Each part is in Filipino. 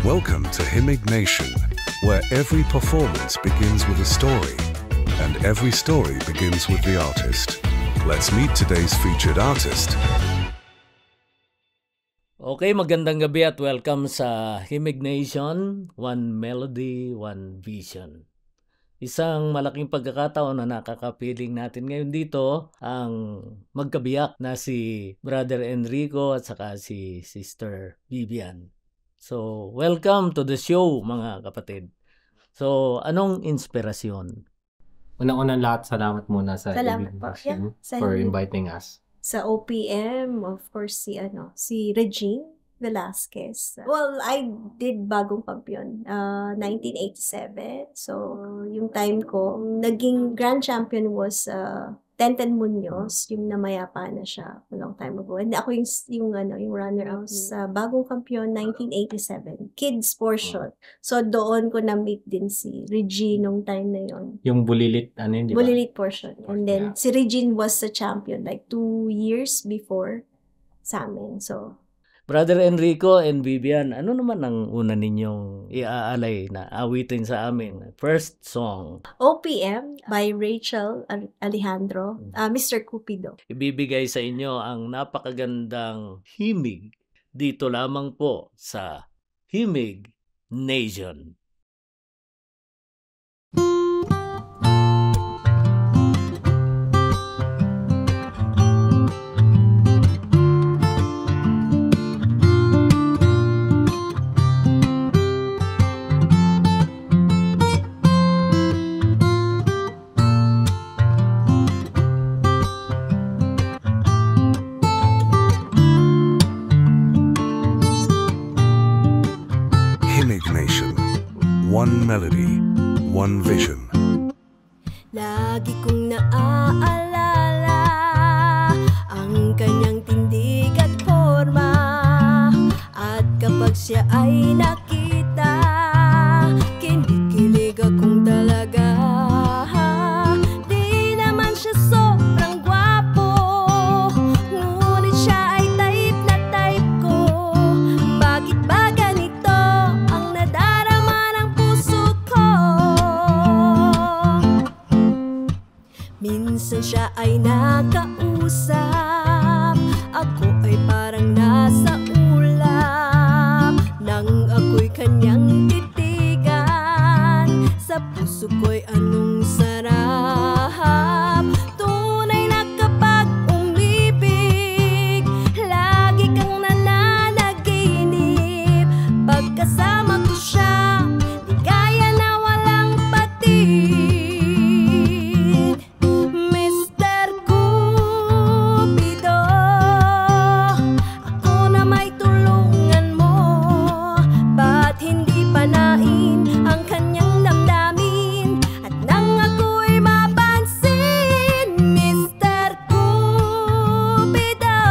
Welcome to Himig Nation, where every performance begins with a story, and every story begins with the artist. Let's meet today's featured artist. Okay, magandang gabi at welcome sa Himig Nation, One Melody, One Vision. Isang malaking pagkakataon na nakakapiling natin ngayon dito ang magkabiyak na si Brother Enrico at saka si Sister Vivian. So, welcome to the show mga kapatid. So, anong inspirasyon? Unang-unang lahat, salamat muna sa Salamat po. invitation Yeah, for inviting us. Sa OPM, of course, si Regine Velasquez. Well, I did Bagong Kampiyon, 1987. So, yung time ko, naging grand champion was Tenten Munoz, yung namayapa na siya a long time ago. And ako yung runner-up sa Bagong Kampiyon, 1987. Kids portion. So, doon ko na-meet din si Regine nung time na yon. Yung Bulilit, di ba? Bulilit portion. And then, si Regine was the champion like 2 years before sa amin. So, Brother Enrico and Vivian, ano naman ang una ninyong iaalay na awitin sa amin? First song. OPM by Rachel Alejandro, Mr. Cupido. Ibibigay sa inyo ang napakagandang himig dito lamang po sa Himig Nation. One melody, one vision. Lagi kong naaalala ang kanyang tindig at forma. At kapag siya ay nakita, kinikilig akong talaga. Di naman siya sobrang gwapo, ngunit siya ay type na type ko. Bakit ba ganito ang nadarama ng puso ko? Minsan siya ay nakausap, ako ay parang nasa ulap. Nang ako'y kanyang titigan, sa puso ko'y anong sarap. Tunay na kapag umibig, lagi kang nananaginip. Pagkasama ko siya, di kaya na walang patid. Mr. Cupido, ako na may tulungan mo. Ba't hindi panain ang kanyang damdamin? At nang ako'y mapansin, Mr. Cupido,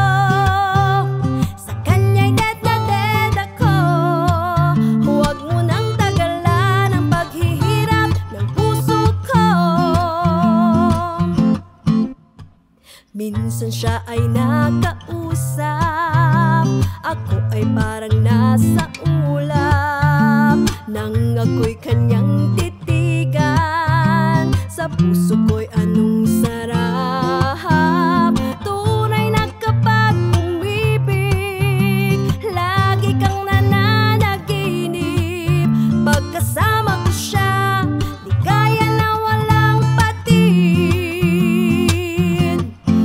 sa kanya'y dead na dead ako. Huwag mo nang tagalan ang paghihirap ng puso ko. Minsan siya ay nakausap, ako ay parang nasa ulap. Nang ako'y kanyang titigan, sa puso ko'y anong sarap. Tunay na kapag umibig, lagi kang nananaginip. Pagkasama ko siya, di kaya na walang patid.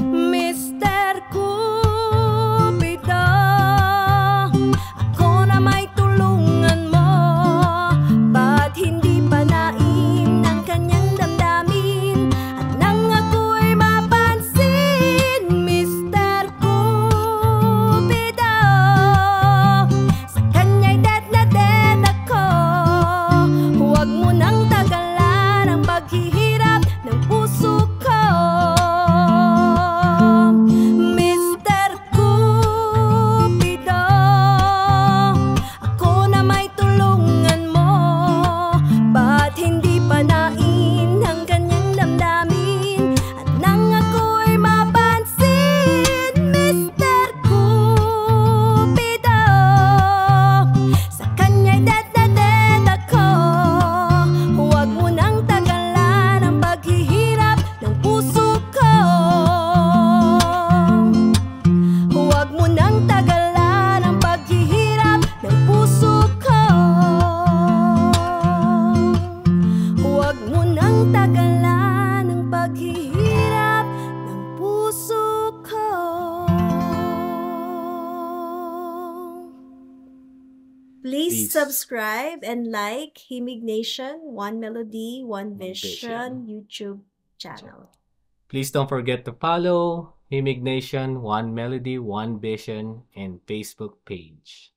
Mr. Cupido, Please subscribe and like Himig Nation, One Melody, One Vision YouTube channel. Please don't forget to follow Himig Nation, One Melody, One Vision, and Facebook page.